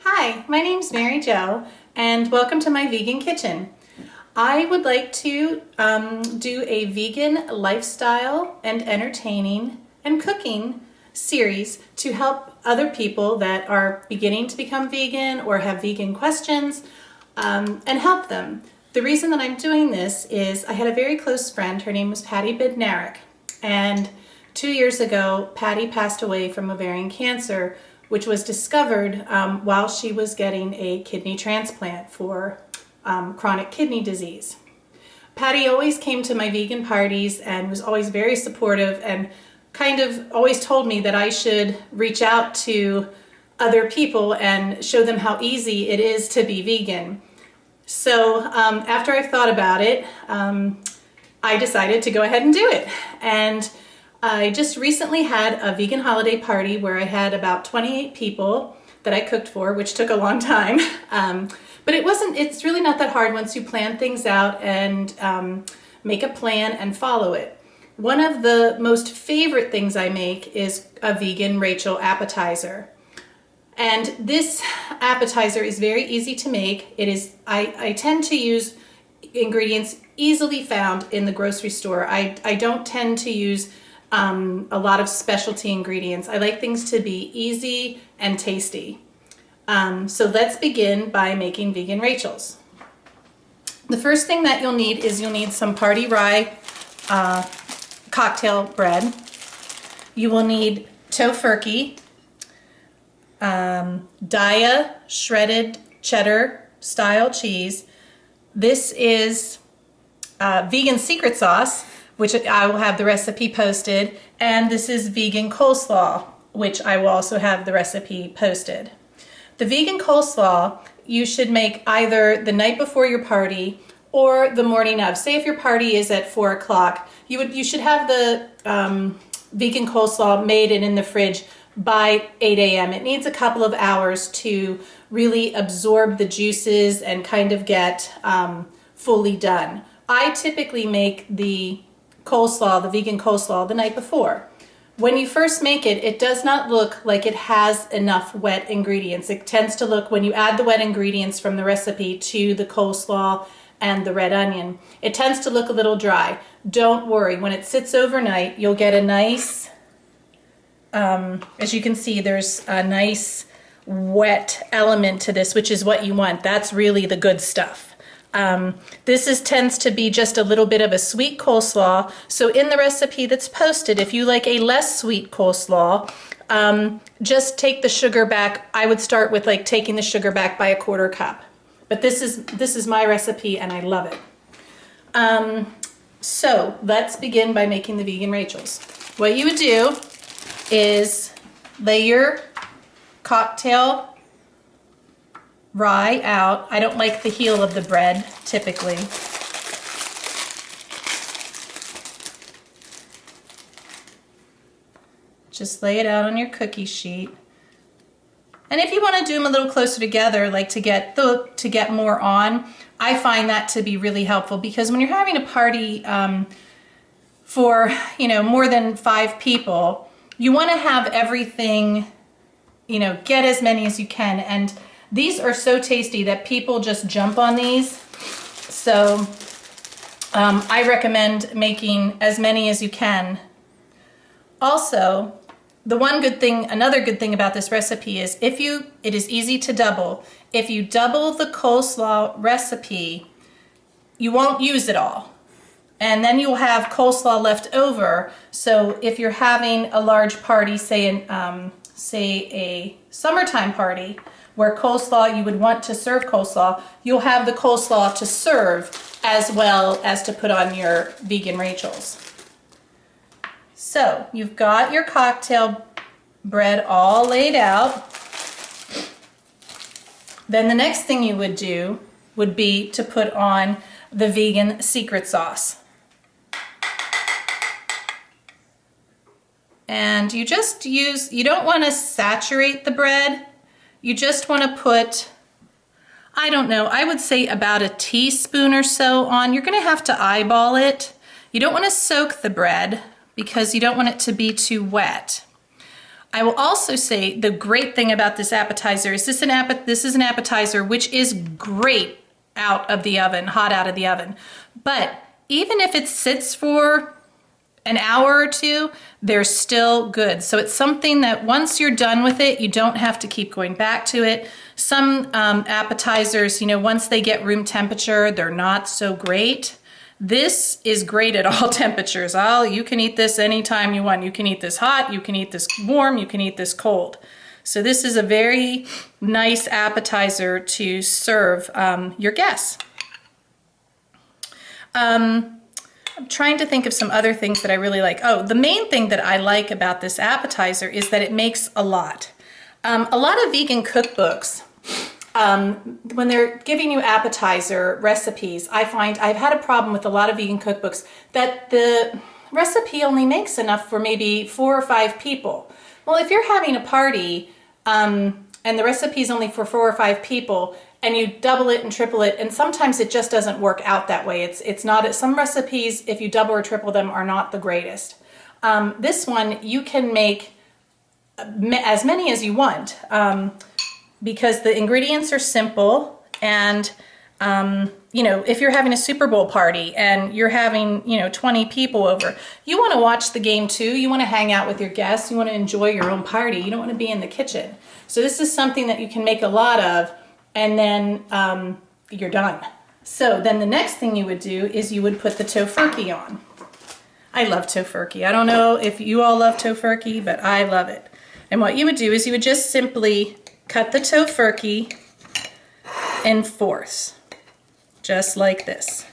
Hi, my name's Mary Jo, and welcome to my vegan kitchen. I would like to do a vegan lifestyle and entertaining and cooking series to help other people that are beginning to become vegan or have vegan questions and help them. The reason that I'm doing this is I had a very close friend. Her name was Patty Bednarik, and 2 years ago Patty passed away from ovarian cancer, which was discovered while she was getting a kidney transplant for chronic kidney disease. Patty always came to my vegan parties and was always very supportive and kind of always told me that I should reach out to other people and show them how easy it is to be vegan. So after I thought about it, I decided to go ahead and do it. And I just recently had a vegan holiday party where I had about 28 people that I cooked for, which took a long time. But it's really not that hard once you plan things out and make a plan and follow it. One of the most favorite things I make is a vegan Rachel appetizer. And this appetizer is very easy to make. I tend to use ingredients easily found in the grocery store. I don't tend to use a lot of specialty ingredients. I like things to be easy and tasty. So let's begin by making vegan Rachels. The first thing that you'll need is some party rye cocktail bread. You will need tofurkey, Daya shredded cheddar style cheese. This is vegan secret sauce, which I will have the recipe posted, and this is vegan coleslaw, which I will also have the recipe posted. The vegan coleslaw you should make either the night before your party or the morning of. Say if your party is at 4 o'clock, you should have the vegan coleslaw made and in the fridge by 8 a.m. It needs a couple of hours to really absorb the juices and kind of get fully done. I typically make the vegan coleslaw, the night before. When you first make it, it does not look like it has enough wet ingredients. It tends to look, when you add the wet ingredients from the recipe to the coleslaw and the red onion, it tends to look a little dry. Don't worry, when it sits overnight, you'll get a nice, as you can see, there's a nice wet element to this, which is what you want. That's really the good stuff. This tends to be just a little bit of a sweet coleslaw. So in the recipe that's posted, if you like a less sweet coleslaw, just take the sugar back. I would start with taking the sugar back by 1/4 cup. But this is my recipe and I love it. So let's begin by making the vegan Rachels. What you would do is lay your cocktail rye out. I don't like the heel of the bread typically. Just lay it out on your cookie sheet. And if you want to do them a little closer together, like to get more on, I find that to be really helpful, because when you're having a party for more than 5 people, you want to have everything, get as many as you can. And these are so tasty that people just jump on these. So I recommend making as many as you can. Also, another good thing about this recipe is it is easy to double. If you double the coleslaw recipe, you won't use it all. And then you'll have coleslaw left over. So if you're having a large party, say a summertime party, where you would want to serve coleslaw, you'll have the coleslaw to serve as well as to put on your vegan Rachels. So you've got your cocktail bread all laid out. Then the next thing you would do would be to put on the vegan secret sauce. And you don't want to saturate the bread. You just want to put, I would say about a teaspoon or so on. You're going to have to eyeball it. You don't want to soak the bread because you don't want it to be too wet. I will also say the great thing about this appetizer is this is an appetizer which is great out of the oven, hot out of the oven. But even if it sits for an hour or two, they're still good. So it's something that once you're done with it, you don't have to keep going back to it. Some appetizers, you know, once they get room temperature, they're not so great. This is great at all temperatures. You can eat this anytime you want. You can eat this hot, you can eat this warm, you can eat this cold. So this is a very nice appetizer to serve your guests. I'm trying to think of some other things that I really like. Oh, the main thing that I like about this appetizer is that it makes a lot. A lot of vegan cookbooks, when they're giving you appetizer recipes, I find I've had a problem with a lot of vegan cookbooks that the recipe only makes enough for maybe 4 or 5 people. Well, if you're having a party and the recipe is only for 4 or 5 people, and you double it and triple it, and sometimes it just doesn't work out that way. It's not, some recipes, if you double or triple them, are not the greatest. This one, you can make as many as you want because the ingredients are simple, and you know, if you're having a Super Bowl party and you're having, you know, 20 people over, you want to watch the game too. You want to hang out with your guests. You want to enjoy your own party. You don't want to be in the kitchen. So this is something that you can make a lot of, and then you're done. So then the next thing you would do is you would put the tofurkey on. I love tofurkey. I don't know if you all love tofurkey, but I love it. And what you would do is you would just simply cut the tofurkey in fourths, just like this.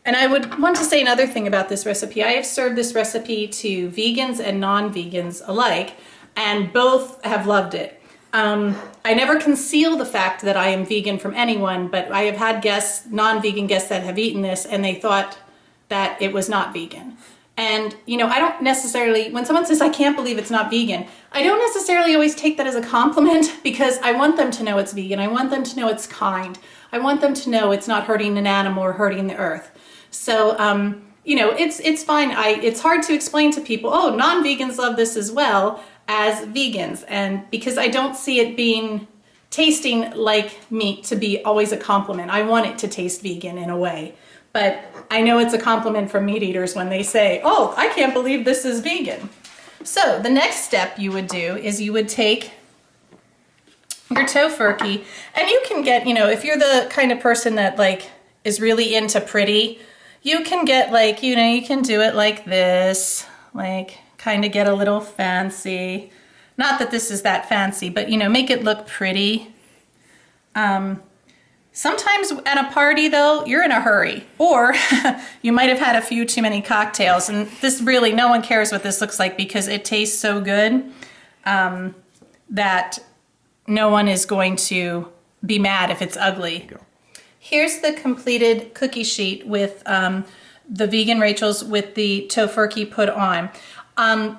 And I would want to say another thing about this recipe. I have served this recipe to vegans and non-vegans alike, and both have loved it. I never conceal the fact that I am vegan from anyone, but I have had guests, non-vegan guests, that have eaten this and they thought that it was not vegan. And, you know, I don't necessarily, when someone says, I can't believe it's not vegan, I don't necessarily always take that as a compliment, because I want them to know it's vegan. I want them to know it's kind. I want them to know it's not hurting an animal or hurting the earth. So, you know, it's fine. It's hard to explain to people, oh, non-vegans love this as well as vegans, and because I don't see it being tasting like meat to be always a compliment. I want it to taste vegan in a way, but I know it's a compliment from meat eaters when they say, oh, I can't believe this is vegan. So the next step you would do is you would take your tofurkey, and you can get, you know, if you're the kind of person that like is really into pretty, you can get like, you know, you can do it like this, like kind of get a little fancy. Not that this is that fancy, but, you know, make it look pretty. Sometimes at a party, though, you're in a hurry, or you might have had a few too many cocktails, and this really, no one cares what this looks like because it tastes so good that no one is going to be mad if it's ugly. Here's the completed cookie sheet with the vegan Rachel's with the tofurkey put on.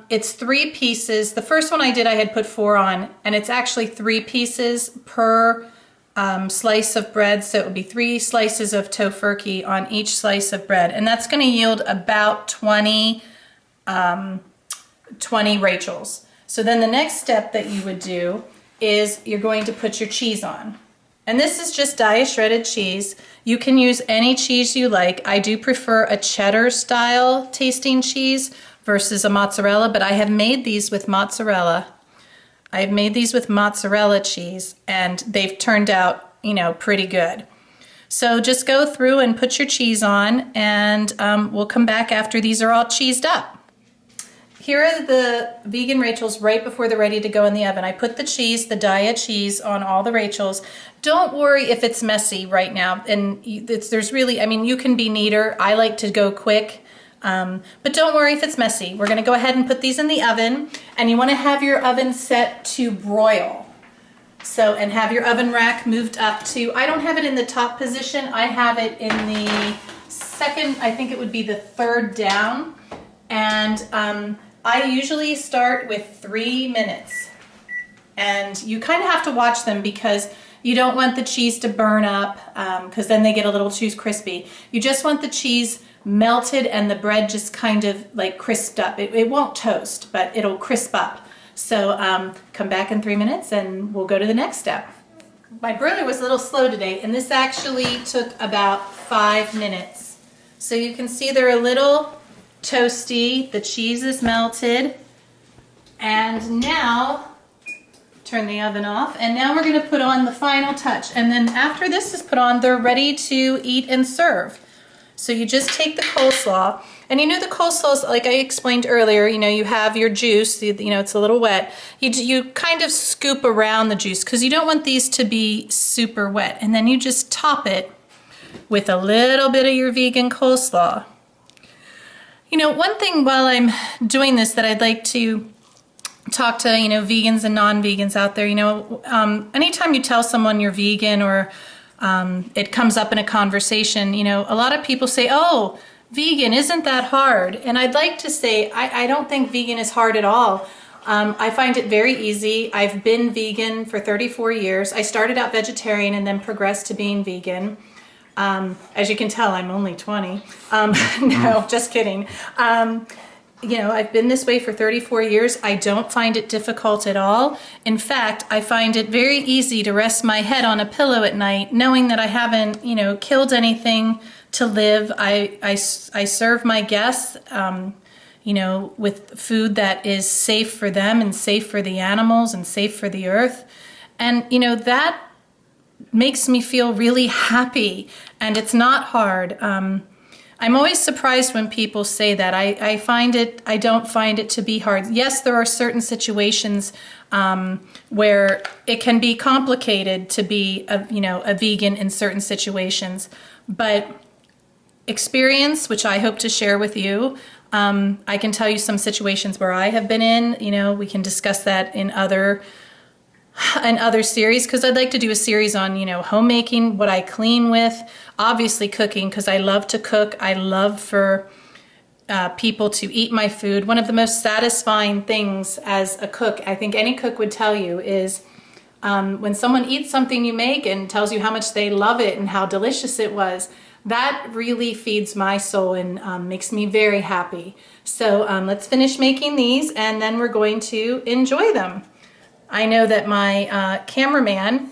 It's 3 pieces. The first one I did, I had put 4 on, and it's actually 3 pieces per slice of bread. So it would be 3 slices of tofurkey on each slice of bread. And that's going to yield about 20 Rachel's. So then the next step that you would do is you're going to put your cheese on. And this is just Daiya shredded cheese. You can use any cheese you like. I do prefer a cheddar style tasting cheese versus a mozzarella, but I have made these with mozzarella. I've made these with mozzarella cheese, and they've turned out, you know, pretty good. So just go through and put your cheese on, and we'll come back after these are all cheesed up. Here are the vegan Rachel's right before they're ready to go in the oven. I put the cheese, the Daiya cheese, on all the Rachel's. Don't worry if it's messy right now. And there's really, I mean, you can be neater. I like to go quick. But don't worry if it's messy. We're gonna go ahead and put these in the oven, and you wanna have your oven set to broil. So, and have your oven rack moved up to, I don't have it in the top position, I have it in the second, I think it would be the 3rd down. And I usually start with 3 minutes. And you kind of have to watch them because you don't want the cheese to burn up because then they get a little too crispy. You just want the cheese melted and the bread just kind of like crisped up. It won't toast, but it'll crisp up. So come back in 3 minutes and we'll go to the next step. My broiler was a little slow today, and this actually took about 5 minutes. So you can see they're a little toasty, the cheese is melted, and now turn the oven off, and now we're going to put on the final touch, and then after this is put on, they're ready to eat and serve. So you just take the coleslaw, and you know the coleslaw is, like I explained earlier, you know, you have your juice, you know, it's a little wet. You kind of scoop around the juice because you don't want these to be super wet, and then you just top it with a little bit of your vegan coleslaw. You know, one thing while I'm doing this that I'd like to talk to, you know, vegans and non-vegans out there, you know, anytime you tell someone you're vegan or it comes up in a conversation, you know, a lot of people say, oh, vegan, isn't that hard? And I'd like to say, I don't think vegan is hard at all. I find it very easy. I've been vegan for 34 years. I started out vegetarian and then progressed to being vegan. As you can tell, I'm only 20. No, just kidding. You know, I've been this way for 34 years. I don't find it difficult at all. In fact, I find it very easy to rest my head on a pillow at night, knowing that I haven't, you know, killed anything to live. I serve my guests, you know, with food that is safe for them and safe for the animals and safe for the earth. And, you know, that makes me feel really happy, and it's not hard. I'm always surprised when people say that. I don't find it to be hard. Yes, there are certain situations where it can be complicated to be a vegan in certain situations, but experience, which I hope to share with you, I can tell you some situations where I have been in. You know, we can discuss that in other series, because I'd like to do a series on, you know, homemaking, what I clean with, obviously cooking, because I love to cook. I love for people to eat my food. One of the most satisfying things as a cook, I think any cook would tell you, is when someone eats something you make and tells you how much they love it and how delicious it was. That really feeds my soul and makes me very happy. So let's finish making these, and then we're going to enjoy them. I know that my cameraman,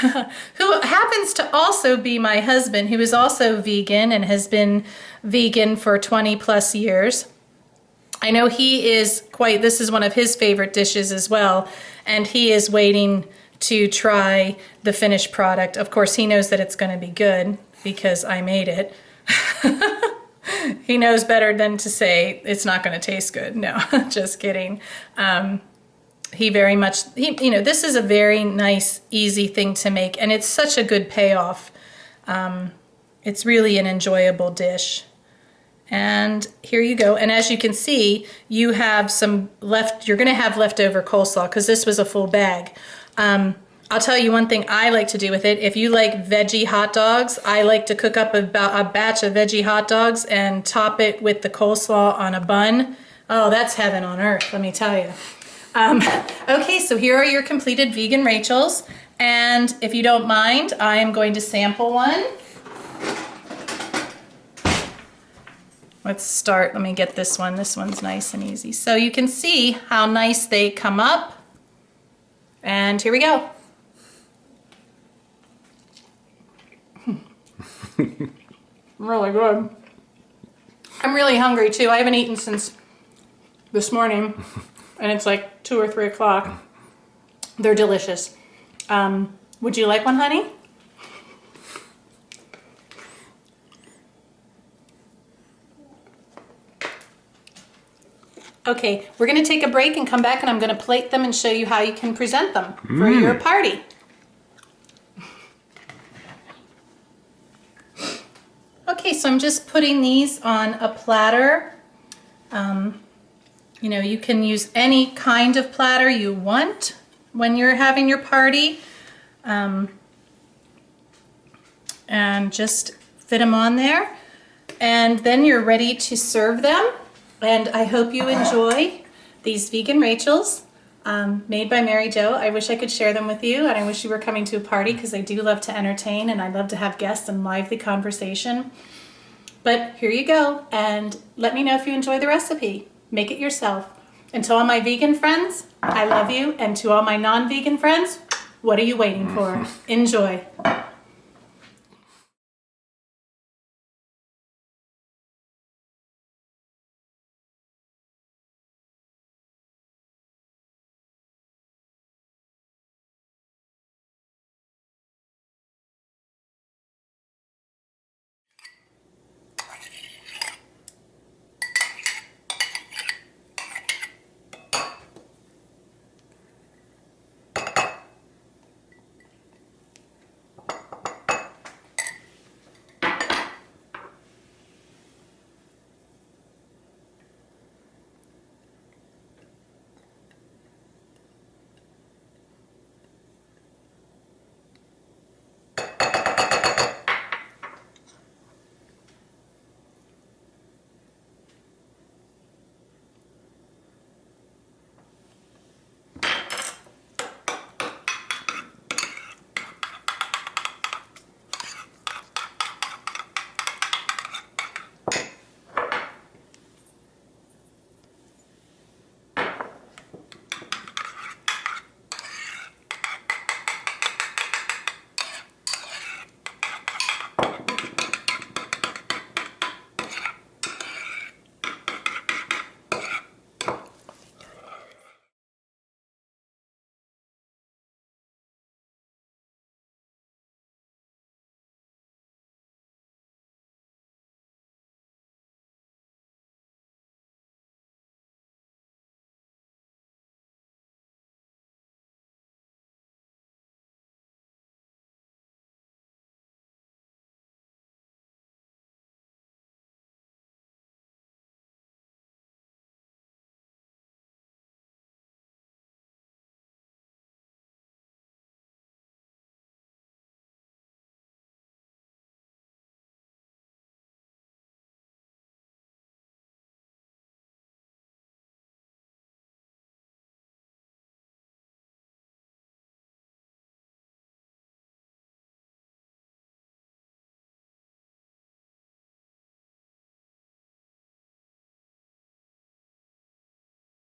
who happens to also be my husband, who is also vegan and has been vegan for 20 plus years, I know he is this is one of his favorite dishes as well, and he is waiting to try the finished product. Of course, he knows that it's going to be good because I made it. He knows better than to say it's not going to taste good. No, just kidding. He very much, you know, this is a very nice, easy thing to make, and it's such a good payoff. It's really an enjoyable dish. And here you go. And as you can see, you have some you're going to have leftover coleslaw because this was a full bag. I'll tell you one thing I like to do with it. If you like veggie hot dogs, I like to cook up a batch of veggie hot dogs and top it with the coleslaw on a bun. Oh, that's heaven on earth, let me tell you. Okay, so here are your completed vegan Rachels, and if you don't mind, I am going to sample one. Let's start, let me get this one. This one's nice and easy. So you can see how nice they come up, and here we go. Really good. I'm really hungry too. I haven't eaten since this morning. And it's like 2 or 3 o'clock. They're delicious. Would you like one, honey? Okay, we're gonna take a break and come back, and I'm gonna plate them and show you how you can present them for your party. Okay, so I'm just putting these on a platter. You know, you can use any kind of platter you want when you're having your party. And just fit them on there. And then you're ready to serve them. And I hope you enjoy these vegan Rachels made by Mary Jo. I wish I could share them with you, and I wish you were coming to a party, because I do love to entertain and I love to have guests and lively conversation. But here you go, and let me know if you enjoy the recipe. Make it yourself. And to all my vegan friends, I love you. And to all my non-vegan friends, what are you waiting for? Enjoy.